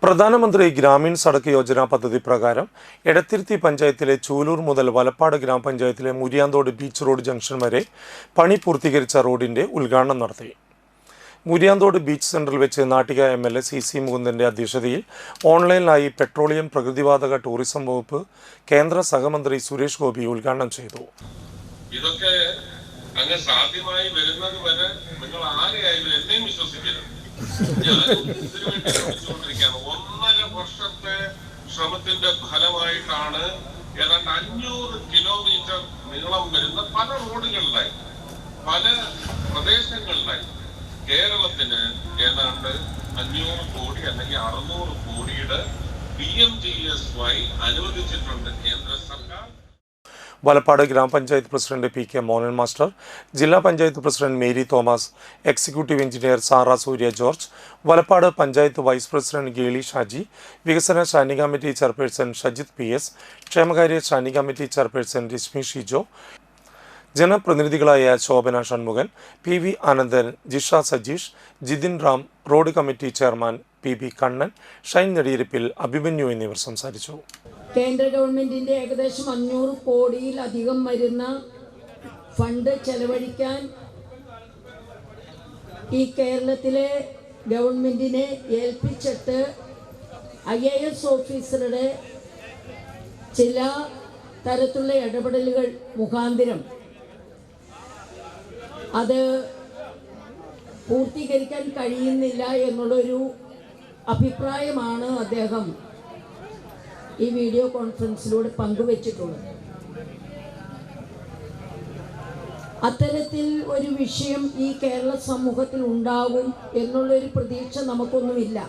പ്രധാനമന്ത്രി ഗ്രാമീൺ സഡക് യോജന പദ്ധതി പ്രകാരം എടത്തിരുത്തി പഞ്ചായത്തിലെ ചൂലൂർ മുതൽ വലപ്പാട് ഗ്രാമപഞ്ചായത്തിലെ മുരിയാന്തോട് ബീച്ച് റോഡ് ജംഗ്ഷൻ വരെ പണി പൂർത്തീകരിച്ച റോഡിന്റെ ഉദ്ഘാടനം നടത്തി. മുരിയാന്തോട് ബീച്ച് സെന്ററിൽ വെച്ച് നാട്ടിക MLA CC മുകുന്ദന്റെ അധ്യക്ഷതയിൽ ഓൺലൈനിലായി പെട്രോളിയം പ്രകൃതിവാതക ടൂറിസം വകുപ്പ് കേന്ദ്ര സഹമന്ത്രി സുരേഷ് ഗോപി ഉദ്ഘാടനം ചെയ്തു. ഇതൊക്കെ അങ്ങ് സാധ്യമായി വരുന്നത് വരെ നിങ്ങൾ ആരെയായാലും എന്നെയും വിശ്വസിക്കരുത്. ഒന്നര വർഷത്തെ ശ്രമത്തിന്റെ ഫലമായിട്ടാണ് ഏതാണ്ട് 500 കിലോമീറ്റർ നീളം വരുന്ന പല റോഡുകളിലായി പല പ്രദേശങ്ങളിലായി കേരളത്തിന് ഏതാണ്ട് 500 കോടി അല്ലെങ്കിൽ 600 കോടിയുടെ PMGSY അനുവദിച്ചിട്ടുണ്ട് കേന്ദ്ര സർക്കാർ. വലപ്പാട് ഗ്രാമപഞ്ചായത്ത് പ്രസിഡന്റ് PK മോഹൻ മാസ്റ്റർ, ജില്ലാ panchayat president Mary Thomas, executive engineer Sara Surya George, Valappad panchayat vice president Geli Shaji, വികസന standing committee chairperson Shajith PS, ക്ഷേമകാര്യ standing committee chairperson Rashmi Shijo, ജനപ്രതിനിധികളായ Shobhana Shanmukhan, PV Anandan, Jisha Sajeesh, Jithin Ram, road committee chairman PB Kannan, Shine Nediyirippil, Abhimanyu എന്നിവർ സംസാരിച്ചു. കേന്ദ്ര ഗവൺമെൻറ്റിൻ്റെ ഏകദേശം 500 കോടിയിലധികം വരുന്ന ഫണ്ട് ചെലവഴിക്കാൻ ഈ കേരളത്തിലെ ഗവൺമെൻറ്റിനെ ഏൽപ്പിച്ചിട്ട് IAS ഓഫീസറുടെ ചില തരത്തിലുള്ള ഇടപെടലുകൾ മുഖാന്തരം അത് പൂർത്തീകരിക്കാൻ കഴിയുന്നില്ല എന്നുള്ളൊരു അഭിപ്രായമാണ് അദ്ദേഹം ഈ വീഡിയോ കോൺഫറൻസിലൂടെ പങ്കുവച്ചിട്ടുള്ളത്. അത്തരത്തിൽ ഒരു വിഷയം ഈ കേരള സമൂഹത്തിൽ ഉണ്ടാകും എന്നുള്ളൊരു പ്രതീക്ഷ നമുക്കൊന്നുമില്ല.